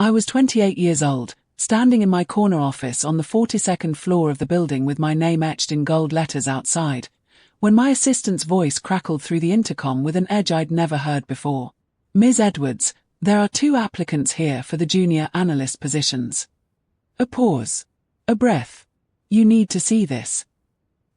I was 28 years old, standing in my corner office on the 42nd floor of the building with my name etched in gold letters outside, when my assistant's voice crackled through the intercom with an edge I'd never heard before. Ms. Edwards, there are 2 applicants here for the junior analyst positions. A pause. A breath. You need to see this.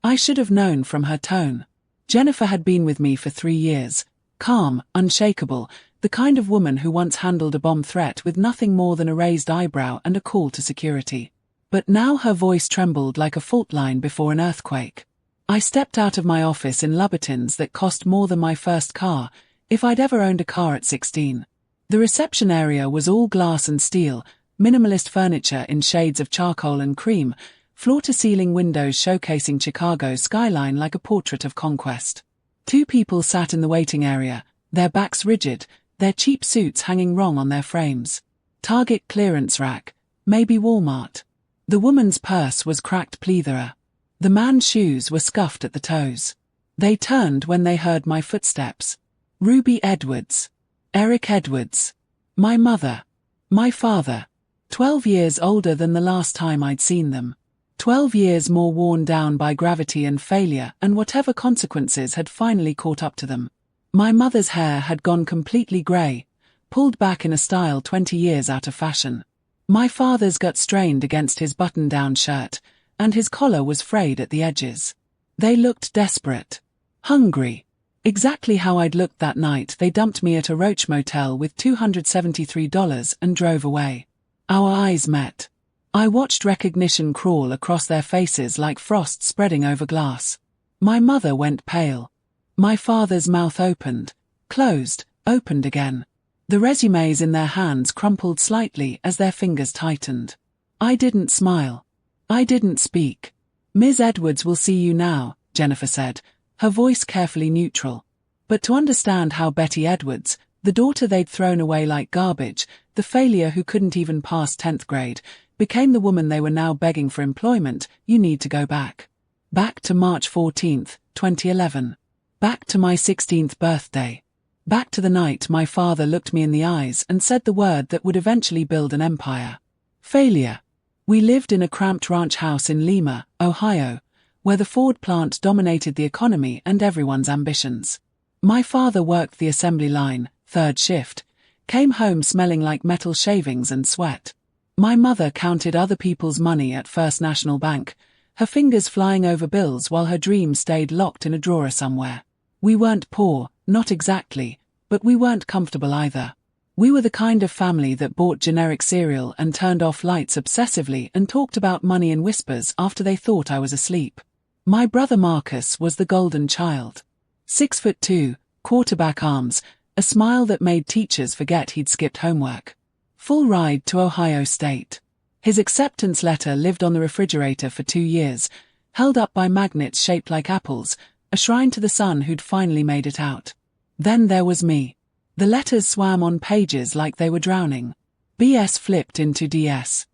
I should have known from her tone. Jennifer had been with me for 3 years, calm, unshakable, the kind of woman who once handled a bomb threat with nothing more than a raised eyebrow and a call to security. But now her voice trembled like a fault line before an earthquake. I stepped out of my office in Louboutins that cost more than my first car, if I'd ever owned a car at 16. The reception area was all glass and steel, minimalist furniture in shades of charcoal and cream, floor-to-ceiling windows showcasing Chicago's skyline like a portrait of conquest. 2 people sat in the waiting area, their backs rigid, their cheap suits hanging wrong on their frames. Target clearance rack, maybe Walmart. The woman's purse was cracked plethora. The man's shoes were scuffed at the toes. They turned when they heard my footsteps. Ruby Edwards. Eric Edwards. My mother. My father. 12 years older than the last time I'd seen them. 12 years more worn down by gravity and failure and whatever consequences had finally caught up to them. My mother's hair had gone completely grey, pulled back in a style 20 years out of fashion. My father's gut strained against his button-down shirt, and his collar was frayed at the edges. They looked desperate. Hungry. Exactly how I'd looked that night. They dumped me at a Roach motel with $273 and drove away. Our eyes met. I watched recognition crawl across their faces like frost spreading over glass. My mother went pale. My father's mouth opened, closed, opened again. The resumes in their hands crumpled slightly as their fingers tightened. I didn't smile. I didn't speak. Ms. Edwards will see you now, Jennifer said, her voice carefully neutral. But to understand how Betty Edwards, the daughter they'd thrown away like garbage, the failure who couldn't even pass 10th grade, became the woman they were now begging for employment, you need to go back. Back to March 14, 2011. Back to my 16th birthday. Back to the night my father looked me in the eyes and said the word that would eventually build an empire. Failure. We lived in a cramped ranch house in Lima, Ohio, where the Ford plant dominated the economy and everyone's ambitions. My father worked the assembly line, 3rd shift, came home smelling like metal shavings and sweat. My mother counted other people's money at First National Bank, her fingers flying over bills while her dreams stayed locked in a drawer somewhere. We weren't poor, not exactly, but we weren't comfortable either. We were the kind of family that bought generic cereal and turned off lights obsessively and talked about money in whispers after they thought I was asleep. My brother Marcus was the golden child. 6'2", quarterback arms, a smile that made teachers forget he'd skipped homework. Full ride to Ohio State. His acceptance letter lived on the refrigerator for 2 years, held up by magnets shaped like apples, a shrine to the son who'd finally made it out. Then there was me. The letters swam on pages like they were drowning. BS flipped into DS.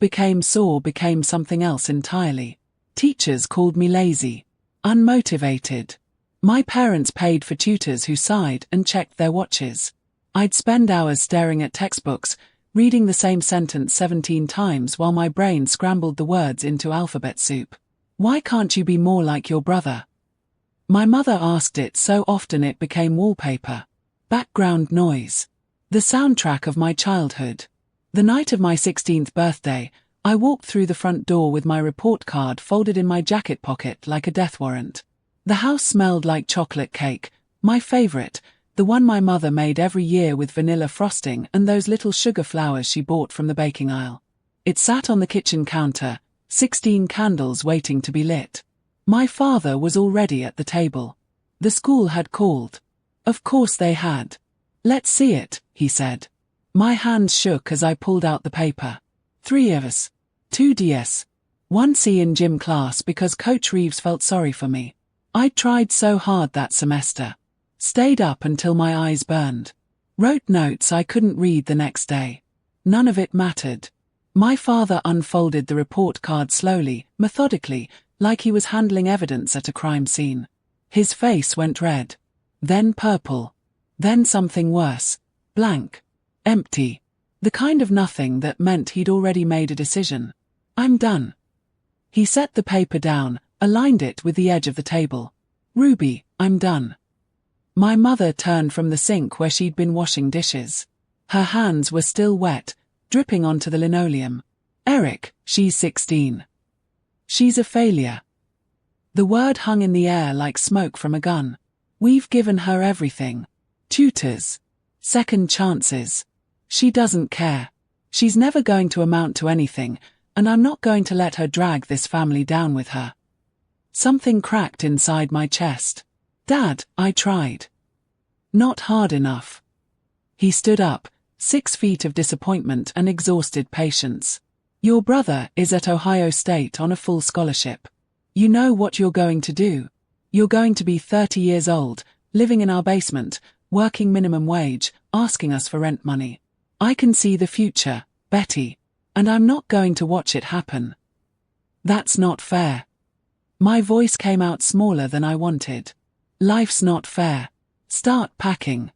Became something else entirely. Teachers called me lazy. Unmotivated. My parents paid for tutors who sighed and checked their watches. I'd spend hours staring at textbooks, reading the same sentence 17 times while my brain scrambled the words into alphabet soup. Why can't you be more like your brother? My mother asked it so often it became wallpaper. Background noise. The soundtrack of my childhood. The night of my 16th birthday, I walked through the front door with my report card folded in my jacket pocket like a death warrant. The house smelled like chocolate cake, my favorite, the one my mother made every year with vanilla frosting and those little sugar flowers she bought from the baking aisle. It sat on the kitchen counter, 16 candles waiting to be lit. My father was already at the table. The school had called. Of course they had. Let's see it, he said. My hands shook as I pulled out the paper. 3 of us. 2 DS. 1 C in gym class because Coach Reeves felt sorry for me. I'd tried so hard that semester. Stayed up until my eyes burned. Wrote notes I couldn't read the next day. None of it mattered. My father unfolded the report card slowly, methodically, like he was handling evidence at a crime scene. His face went red. Then purple. Then something worse. Blank. Empty. The kind of nothing that meant he'd already made a decision. I'm done. He set the paper down, aligned it with the edge of the table. Ruby, I'm done. My mother turned from the sink where she'd been washing dishes. Her hands were still wet, dripping onto the linoleum. Eric, she's 16. She's a failure. The word hung in the air like smoke from a gun. We've given her everything. Tutors. Second chances. She doesn't care. She's never going to amount to anything, and I'm not going to let her drag this family down with her. Something cracked inside my chest. Dad, I tried. Not hard enough. He stood up, 6 feet of disappointment and exhausted patience. Your brother is at Ohio State on a full scholarship. You know what you're going to do. You're going to be 30 years old, living in our basement, working minimum wage, asking us for rent money. I can see the future, Betty, and I'm not going to watch it happen. That's not fair. My voice came out smaller than I wanted. Life's not fair. Start packing.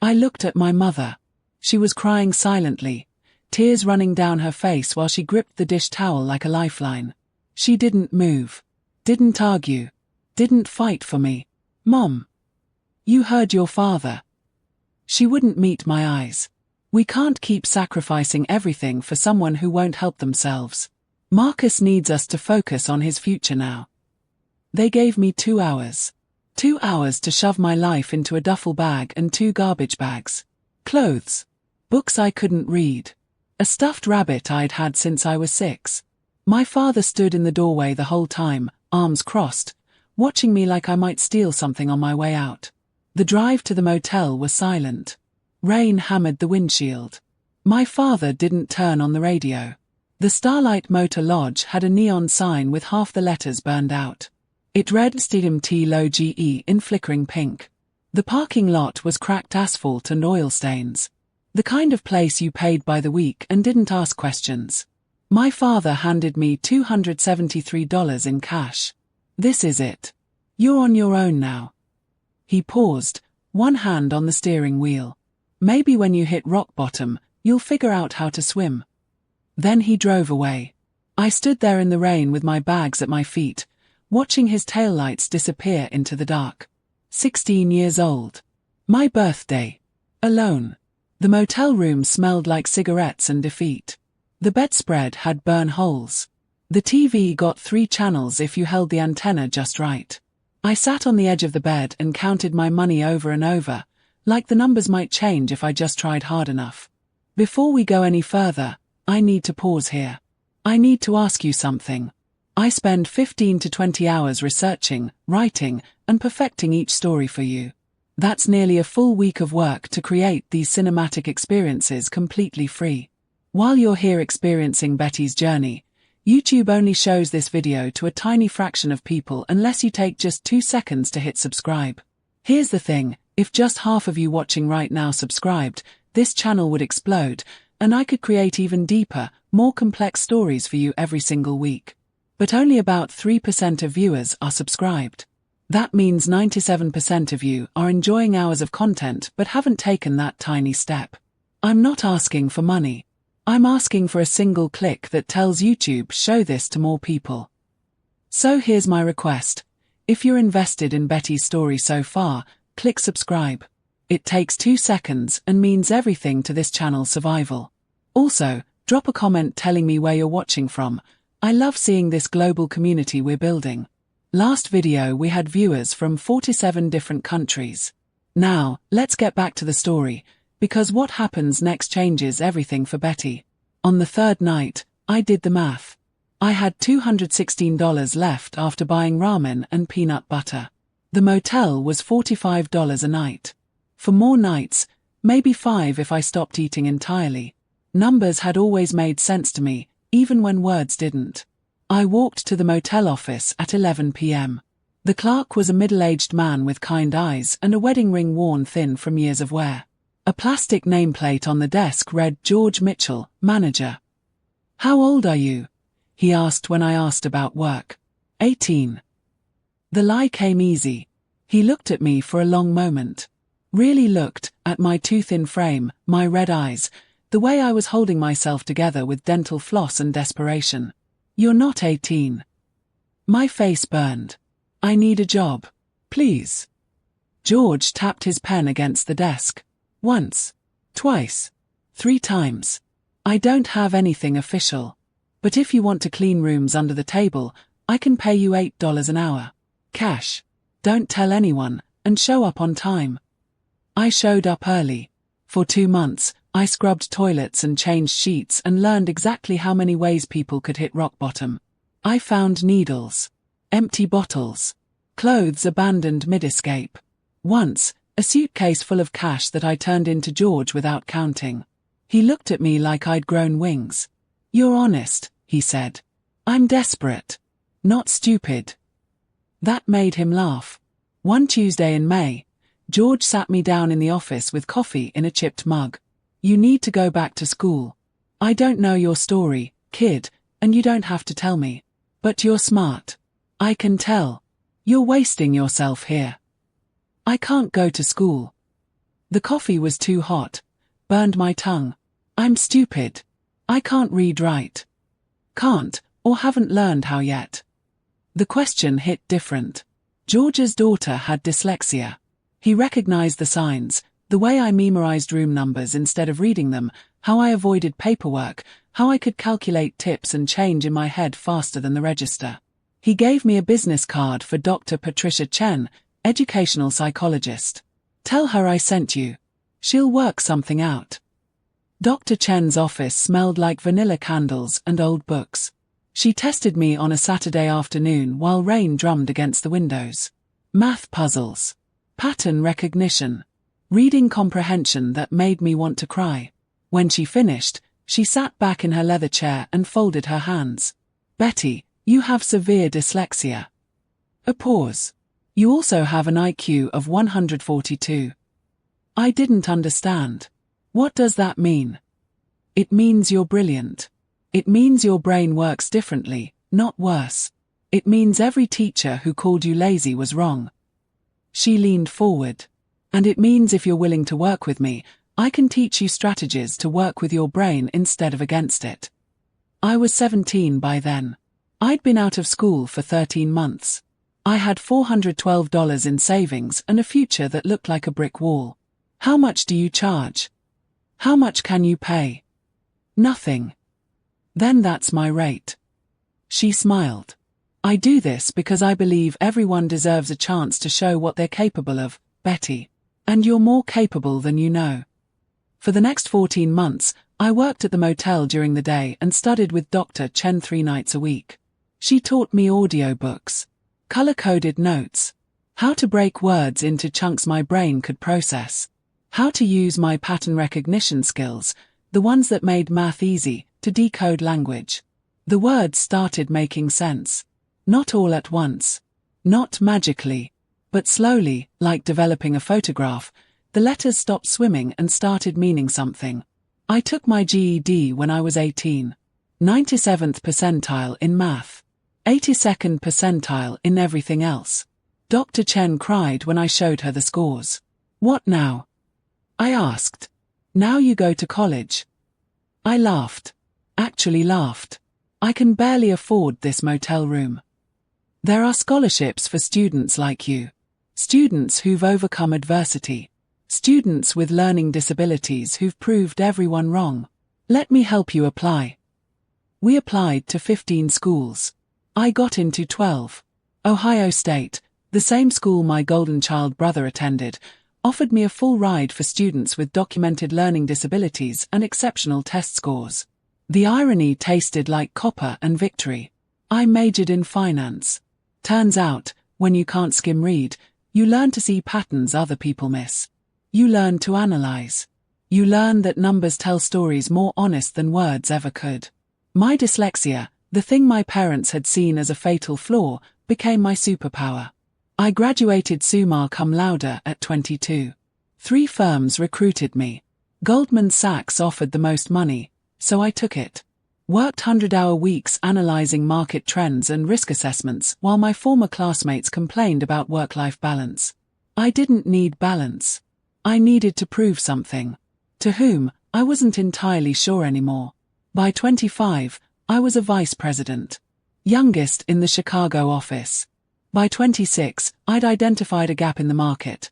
I looked at my mother. She was crying silently, tears running down her face while she gripped the dish towel like a lifeline. She didn't move. Didn't argue. Didn't fight for me. Mom. You heard your father. She wouldn't meet my eyes. We can't keep sacrificing everything for someone who won't help themselves. Marcus needs us to focus on his future now. They gave me 2 hours. 2 hours to shove my life into a duffel bag and 2 garbage bags. Clothes. Books I couldn't read. A stuffed rabbit I'd had since I was 6. My father stood in the doorway the whole time, arms crossed, watching me like I might steal something on my way out. The drive to the motel was silent. Rain hammered the windshield. My father didn't turn on the radio. The Starlight Motor Lodge had a neon sign with half the letters burned out. It read Stadium T Low GE in flickering pink. The parking lot was cracked asphalt and oil stains. The kind of place you paid by the week and didn't ask questions. My father handed me $273 in cash. This is it. You're on your own now. He paused, one hand on the steering wheel. Maybe when you hit rock bottom, you'll figure out how to swim. Then he drove away. I stood there in the rain with my bags at my feet, watching his taillights disappear into the dark. 16 years old. My birthday. Alone. The motel room smelled like cigarettes and defeat. The bedspread had burn holes. The TV got 3 channels if you held the antenna just right. I sat on the edge of the bed and counted my money over and over, like the numbers might change if I just tried hard enough. Before we go any further, I need to pause here. I need to ask you something. I spend 15 to 20 hours researching, writing, and perfecting each story for you. That's nearly a full week of work to create these cinematic experiences completely free. While you're here experiencing Betty's journey, YouTube only shows this video to a tiny fraction of people unless you take just 2 seconds to hit subscribe. Here's the thing, if just half of you watching right now subscribed, this channel would explode, and I could create even deeper, more complex stories for you every single week. But only about 3% of viewers are subscribed. That means 97% of you are enjoying hours of content but haven't taken that tiny step. I'm not asking for money. I'm asking for a single click that tells YouTube show this to more people. So here's my request. If you're invested in Betty's story so far, click subscribe. It takes 2 seconds and means everything to this channel's survival. Also, drop a comment telling me where you're watching from. I love seeing this global community we're building. Last video we had viewers from 47 different countries. Now, let's get back to the story, because what happens next changes everything for Betty. On the 3rd night, I did the math. I had $216 left after buying ramen and peanut butter. The motel was $45 a night. For more nights, maybe 5 if I stopped eating entirely. Numbers had always made sense to me, even when words didn't. I walked to the motel office at 11 p.m. The clerk was a middle-aged man with kind eyes and a wedding ring worn thin from years of wear. A plastic nameplate on the desk read George Mitchell, manager. How old are you? He asked when I asked about work. 18. The lie came easy. He looked at me for a long moment. Really looked at my too thin frame, my red eyes, The way I was holding myself together with dental floss and desperation. You're not 18. My face burned. I need a job. Please. George tapped his pen against the desk. Once. Twice. 3 times. I don't have anything official. But if you want to clean rooms under the table, I can pay you $8 an hour. Cash. Don't tell anyone, and show up on time. I showed up early. For 2 months, I scrubbed toilets and changed sheets and learned exactly how many ways people could hit rock bottom. I found needles. Empty bottles. Clothes abandoned mid-escape. Once, a suitcase full of cash that I turned into George without counting. He looked at me like I'd grown wings. You're honest, he said. I'm desperate. Not stupid. That made him laugh. One Tuesday in May, George sat me down in the office with coffee in a chipped mug. You need to go back to school. I don't know your story, kid, and you don't have to tell me. But you're smart. I can tell. You're wasting yourself here. I can't go to school. The coffee was too hot. Burned my tongue. I'm stupid. I can't read right. Can't, or haven't learned how yet. The question hit different. George's daughter had dyslexia. He recognized the signs, the way I memorized room numbers instead of reading them, how I avoided paperwork, how I could calculate tips and change in my head faster than the register. He gave me a business card for Dr. Patricia Chen, educational psychologist. Tell her I sent you. She'll work something out. Dr. Chen's office smelled like vanilla candles and old books. She tested me on a Saturday afternoon while rain drummed against the windows. Math puzzles. Pattern recognition. Reading comprehension that made me want to cry. When she finished, she sat back in her leather chair and folded her hands. Betty, you have severe dyslexia. A pause. You also have an IQ of 142. I didn't understand. What does that mean? It means you're brilliant. It means your brain works differently, not worse. It means every teacher who called you lazy was wrong. She leaned forward. And it means if you're willing to work with me, I can teach you strategies to work with your brain instead of against it. I was 17 by then. I'd been out of school for 13 months. I had $412 in savings and a future that looked like a brick wall. How much do you charge? How much can you pay? Nothing. Then that's my rate. She smiled. I do this because I believe everyone deserves a chance to show what they're capable of, Betty. And you're more capable than you know. For the next 14 months, I worked at the motel during the day and studied with Dr. Chen 3 nights a week. She taught me audiobooks, color-coded notes, how to break words into chunks my brain could process, how to use my pattern recognition skills, the ones that made math easy, to decode language. The words started making sense. Not all at once. Not magically. But slowly, like developing a photograph, the letters stopped swimming and started meaning something. I took my GED when I was 18. 97th percentile in math. 82nd percentile in everything else. Dr. Chen cried when I showed her the scores. What now? I asked. Now you go to college. I laughed. Actually laughed. I can barely afford this motel room. There are scholarships for students like you. Students who've overcome adversity. Students with learning disabilities who've proved everyone wrong. Let me help you apply. We applied to 15 schools. I got into 12. Ohio State, the same school my golden child brother attended, offered me a full ride for students with documented learning disabilities and exceptional test scores. The irony tasted like copper and victory. I majored in finance. Turns out, when you can't skim read, you learn to see patterns other people miss. You learn to analyze. You learn that numbers tell stories more honest than words ever could. My dyslexia, the thing my parents had seen as a fatal flaw, became my superpower. I graduated summa cum laude at 22. 3 firms recruited me. Goldman Sachs offered the most money, so I took it. Worked 100-hour weeks analyzing market trends and risk assessments while my former classmates complained about work-life balance. I didn't need balance. I needed to prove something. To whom? I wasn't entirely sure anymore. By 25, I was a vice president. Youngest in the Chicago office. By 26, I'd identified a gap in the market.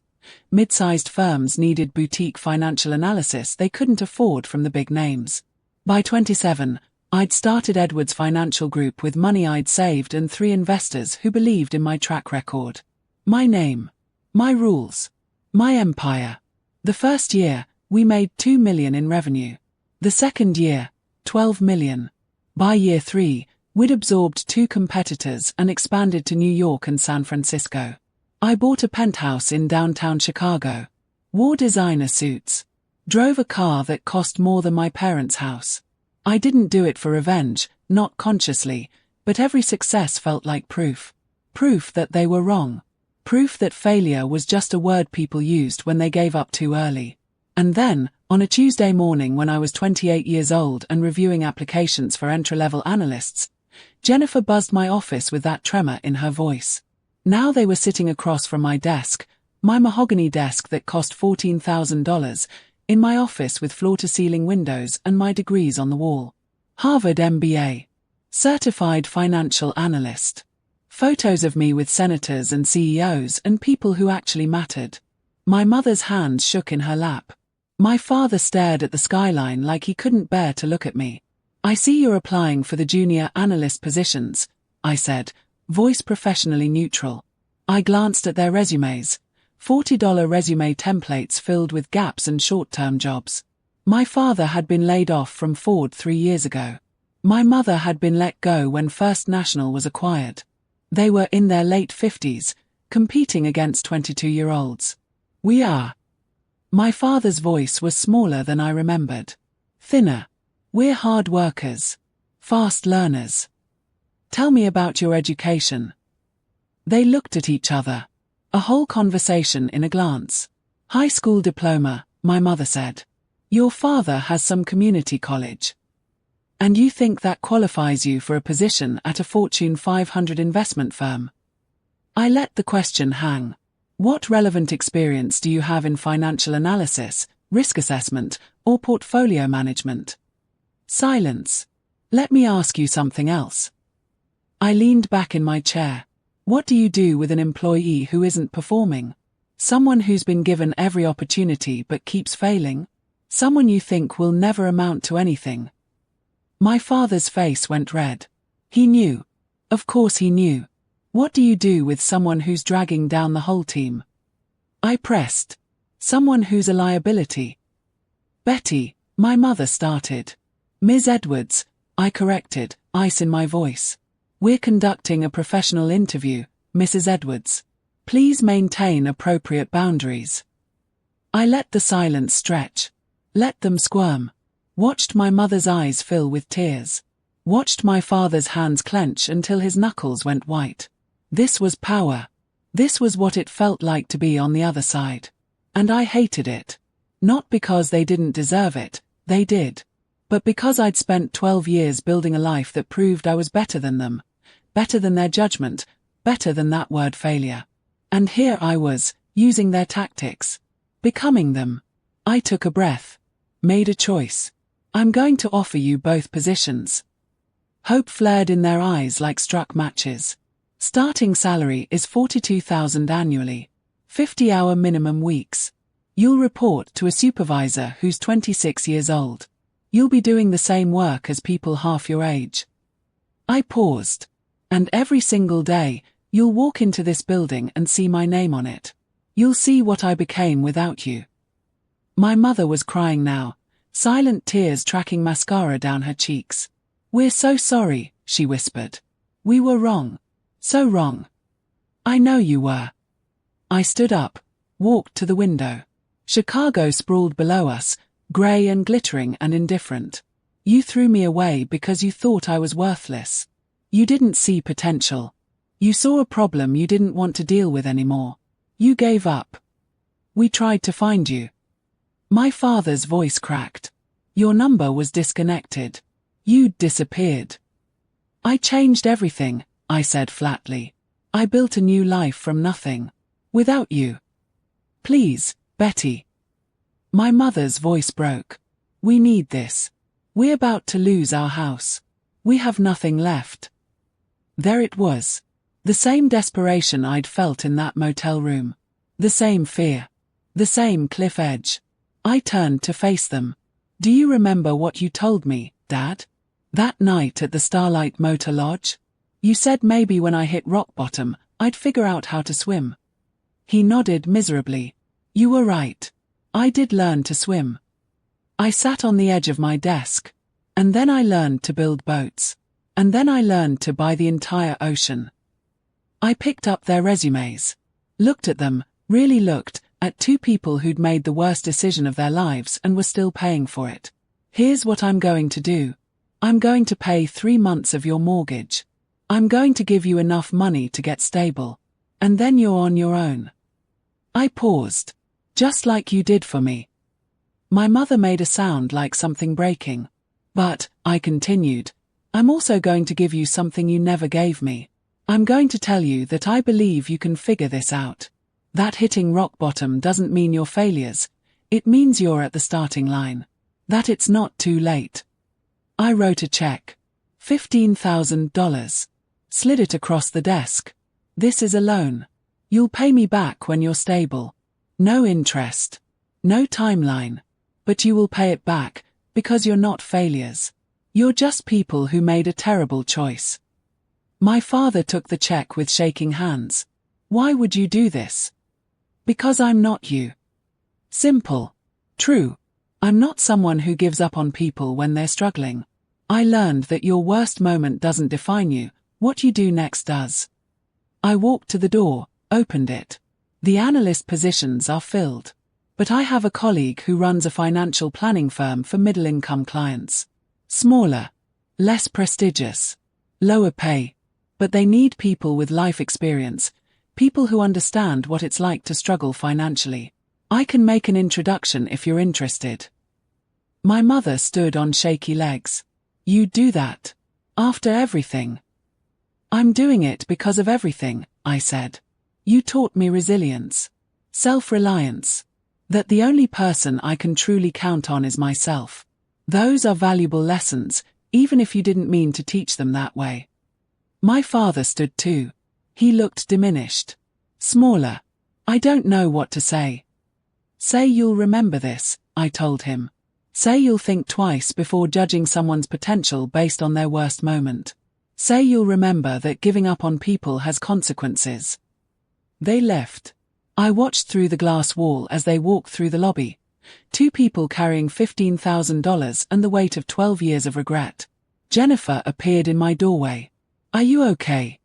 Mid-sized firms needed boutique financial analysis they couldn't afford from the big names. By 27, I'd started Edwards Financial Group with money I'd saved and 3 investors who believed in my track record. My name. My rules. My empire. The first year, we made $2 million in revenue. The second year, $12 million. By year 3, we'd absorbed 2 competitors and expanded to New York and San Francisco. I bought a penthouse in downtown Chicago. Wore designer suits. Drove a car that cost more than my parents' house. I didn't do it for revenge, not consciously, but every success felt like proof. Proof that they were wrong. Proof that failure was just a word people used when they gave up too early. And then, on a Tuesday morning when I was 28 years old and reviewing applications for entry-level analysts, Jennifer buzzed my office with that tremor in her voice. Now they were sitting across from my desk, my mahogany desk that cost $14,000, in my office with floor-to-ceiling windows and my degrees on the wall. Harvard MBA. Certified financial analyst. Photos of me with senators and CEOs and people who actually mattered. My mother's hands shook in her lap. My father stared at the skyline like he couldn't bear to look at me. I see you're applying for the junior analyst positions, I said, voice professionally neutral. I glanced at their resumes. $40 resume templates filled with gaps and short-term jobs. My father had been laid off from Ford 3 years ago. My mother had been let go when First National was acquired. They were in their late 50s, competing against 22-year-olds. We are. My father's voice was smaller than I remembered. Thinner. We're hard workers. Fast learners. Tell me about your education. They looked at each other. A whole conversation in a glance. High school diploma, my mother said. Your father has some community college. And you think that qualifies you for a position at a Fortune 500 investment firm? I let the question hang. What relevant experience do you have in financial analysis, risk assessment, or portfolio management? Silence. Let me ask you something else. I leaned back in my chair. What do you do with an employee who isn't performing? Someone who's been given every opportunity but keeps failing? Someone you think will never amount to anything? My father's face went red. He knew. Of course he knew. What do you do with someone who's dragging down the whole team? I pressed. Someone who's a liability. Betty, my mother started. Ms. Edwards, I corrected, ice in my voice. We're conducting a professional interview, Mrs. Edwards. Please maintain appropriate boundaries. I let the silence stretch. Let them squirm. Watched my mother's eyes fill with tears. Watched my father's hands clench until his knuckles went white. This was power. This was what it felt like to be on the other side. And I hated it. Not because they didn't deserve it, they did. But because I'd spent 12 years building a life that proved I was better than them. Better than their judgment, better than that word failure. And here I was, using their tactics. Becoming them. I took a breath. Made a choice. I'm going to offer you both positions. Hope flared in their eyes like struck matches. Starting salary is $42,000 annually. 50-hour minimum weeks. You'll report to a supervisor who's 26 years old. You'll be doing the same work as people half your age. I paused. And every single day, you'll walk into this building and see my name on it. You'll see what I became without you. My mother was crying now, silent tears tracking mascara down her cheeks. We're so sorry, she whispered. We were wrong. So wrong. I know you were. I stood up, walked to the window. Chicago sprawled below us, grey and glittering and indifferent. You threw me away because you thought I was worthless. You didn't see potential. You saw a problem you didn't want to deal with anymore. You gave up. We tried to find you. My father's voice cracked. Your number was disconnected. You'd disappeared. I changed everything, I said flatly. I built a new life from nothing. Without you. Please, Betty. My mother's voice broke. We need this. We're about to lose our house. We have nothing left. There it was. The same desperation I'd felt in that motel room. The same fear. The same cliff edge. I turned to face them. Do you remember what you told me, Dad? That night at the Starlight Motor Lodge? You said maybe when I hit rock bottom, I'd figure out how to swim. He nodded miserably. You were right. I did learn to swim. I sat on the edge of my desk. And then I learned to build boats. And then I learned to buy the entire ocean. I picked up their resumes. Looked at them, really looked, at two people who'd made the worst decision of their lives and were still paying for it. Here's what I'm going to do. I'm going to pay 3 months of your mortgage. I'm going to give you enough money to get stable. And then you're on your own. I paused. Just like you did for me. My mother made a sound like something breaking. But, I continued, I'm also going to give you something you never gave me. I'm going to tell you that I believe you can figure this out. That hitting rock bottom doesn't mean you're failures. It means you're at the starting line. That it's not too late. I wrote a check. $15,000. Slid it across the desk. This is a loan. You'll pay me back when you're stable. No interest. No timeline. But you will pay it back, because you're not failures. You're just people who made a terrible choice. My father took the check with shaking hands. Why would you do this? Because I'm not you. Simple. True. I'm not someone who gives up on people when they're struggling. I learned that your worst moment doesn't define you, what you do next does. I walked to the door, opened it. The analyst positions are filled. But I have a colleague who runs a financial planning firm for middle-income clients. Smaller. Less prestigious. Lower pay. But they need people with life experience, people who understand what it's like to struggle financially. I can make an introduction if you're interested. My mother stood on shaky legs. You do that? After everything? I'm doing it because of everything, I said. You taught me resilience. Self-reliance. That the only person I can truly count on is myself. Those are valuable lessons, even if you didn't mean to teach them that way. My father stood too. He looked diminished. Smaller. I don't know what to say. Say you'll remember this, I told him. Say you'll think twice before judging someone's potential based on their worst moment. Say you'll remember that giving up on people has consequences. They left. I watched through the glass wall as they walked through the lobby. Two people carrying $15,000 and the weight of 12 years of regret. Jennifer appeared in my doorway. Are you okay?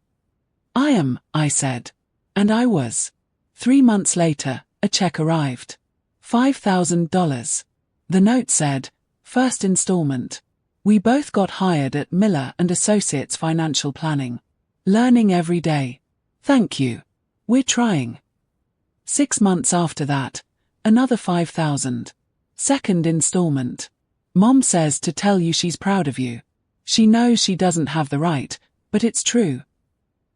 I am, I said. And I was. 3 months later, a check arrived. $5,000. The note said, first installment. We both got hired at Miller & Associates Financial Planning. Learning every day. Thank you. We're trying. 6 months after that, another $5,000. Second installment. Mom says to tell you she's proud of you. She knows she doesn't have the right, but it's true.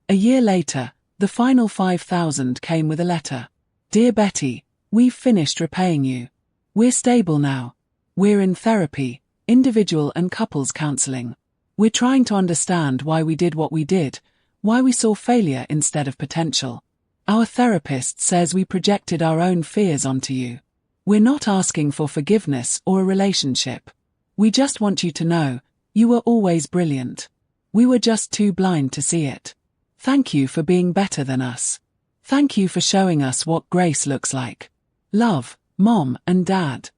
A year later, the final $5,000 came with a letter. Dear Betty, we've finished repaying you. We're stable now. We're in therapy, individual and couples counseling. We're trying to understand why we did what we did, why we saw failure instead of potential. Our therapist says we projected our own fears onto you. We're not asking for forgiveness or a relationship. We just want you to know, you were always brilliant. We were just too blind to see it. Thank you for being better than us. Thank you for showing us what grace looks like. Love, Mom and Dad.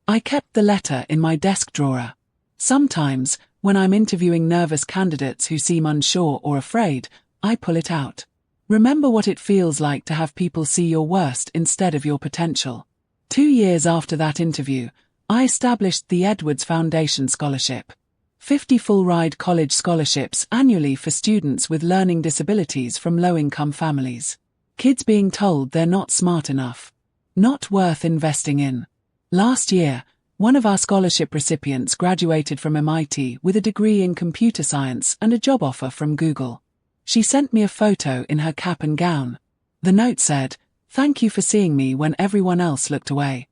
I kept the letter in my desk drawer. Sometimes, when I'm interviewing nervous candidates who seem unsure or afraid, I pull it out. Remember what it feels like to have people see your worst instead of your potential. 2 years after that interview, I established the Edwards Foundation Scholarship. 50 full-ride college scholarships annually for students with learning disabilities from low-income families. Kids being told they're not smart enough. Not worth investing in. Last year, one of our scholarship recipients graduated from MIT with a degree in computer science and a job offer from Google. She sent me a photo in her cap and gown. The note said, "Thank you for seeing me when everyone else looked away."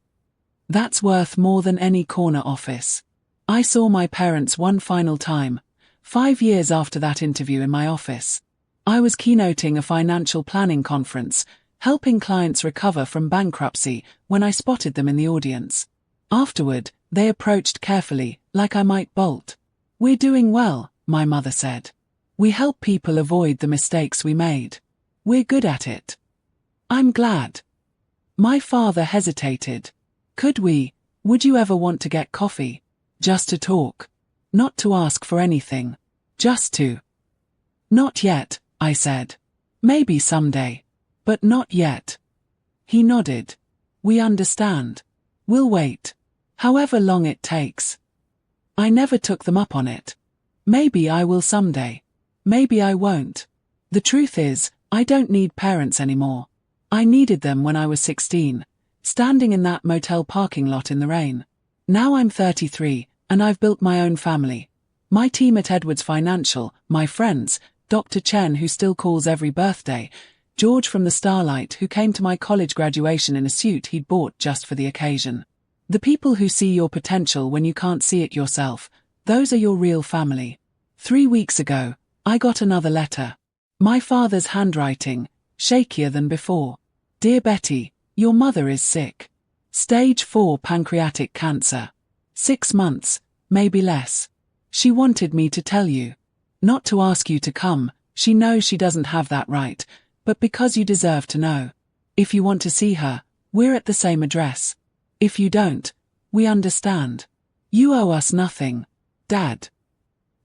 That's worth more than any corner office. I saw my parents one final time, 5 years after that interview in my office. I was keynoting a financial planning conference, helping clients recover from bankruptcy, when I spotted them in the audience. Afterward, they approached carefully, like I might bolt. "We're doing well," my mother said. "We help people avoid the mistakes we made. We're good at it." "I'm glad." My father hesitated. Would you ever want to get coffee? Just to talk. Not to ask for anything. Just to." "Not yet," I said. "Maybe someday. But not yet." He nodded. "We understand. We'll wait. However long it takes." I never took them up on it. Maybe I will someday. Maybe I won't. The truth is, I don't need parents anymore. I needed them when I was 16, standing in that motel parking lot in the rain. Now I'm 33, and I've built my own family. My team at Edwards Financial, my friends, Dr. Chen who still calls every birthday, George from the Starlight who came to my college graduation in a suit he'd bought just for the occasion. The people who see your potential when you can't see it yourself, those are your real family. 3 weeks ago, I got another letter. My father's handwriting, shakier than before. "Dear Betty, your mother is sick. Stage 4 pancreatic cancer. 6 months, maybe less. She wanted me to tell you. Not to ask you to come, she knows she doesn't have that right, but because you deserve to know. If you want to see her, we're at the same address. If you don't, we understand. You owe us nothing, Dad."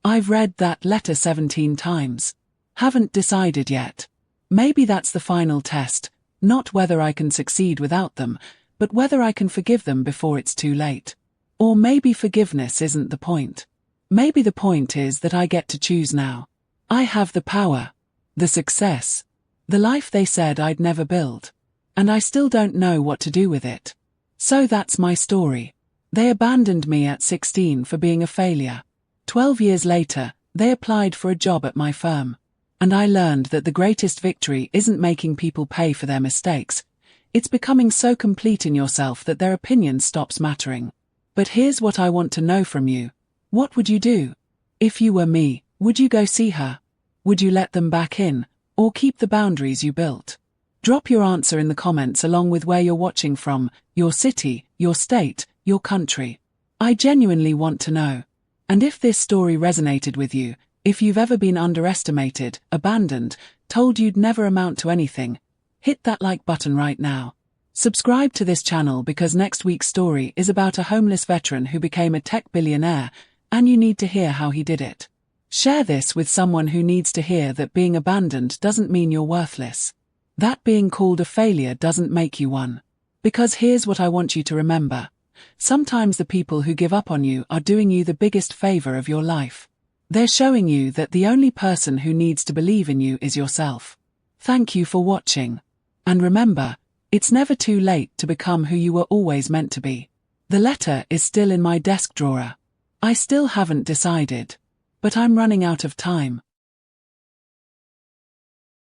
I've read that letter 17 times. Haven't decided yet. Maybe that's the final test, not whether I can succeed without them, but whether I can forgive them before it's too late. Or maybe forgiveness isn't the point. Maybe the point is that I get to choose now. I have the power, the success, the life they said I'd never build. And I still don't know what to do with it. So that's my story. They abandoned me at 16 for being a failure. 12 years later, they applied for a job at my firm. And I learned that the greatest victory isn't making people pay for their mistakes. It's becoming so complete in yourself that their opinion stops mattering. But here's what I want to know from you. What would you do? If you were me, would you go see her? Would you let them back in, or keep the boundaries you built? Drop your answer in the comments along with where you're watching from, your city, your state, your country. I genuinely want to know. And if this story resonated with you, if you've ever been underestimated, abandoned, told you'd never amount to anything, hit that like button right now. Subscribe to this channel because next week's story is about a homeless veteran who became a tech billionaire, and you need to hear how he did it. Share this with someone who needs to hear that being abandoned doesn't mean you're worthless. That being called a failure doesn't make you one. Because here's what I want you to remember. Sometimes the people who give up on you are doing you the biggest favor of your life. They're showing you that the only person who needs to believe in you is yourself. Thank you for watching. And remember, it's never too late to become who you were always meant to be. The letter is still in my desk drawer. I still haven't decided. But I'm running out of time.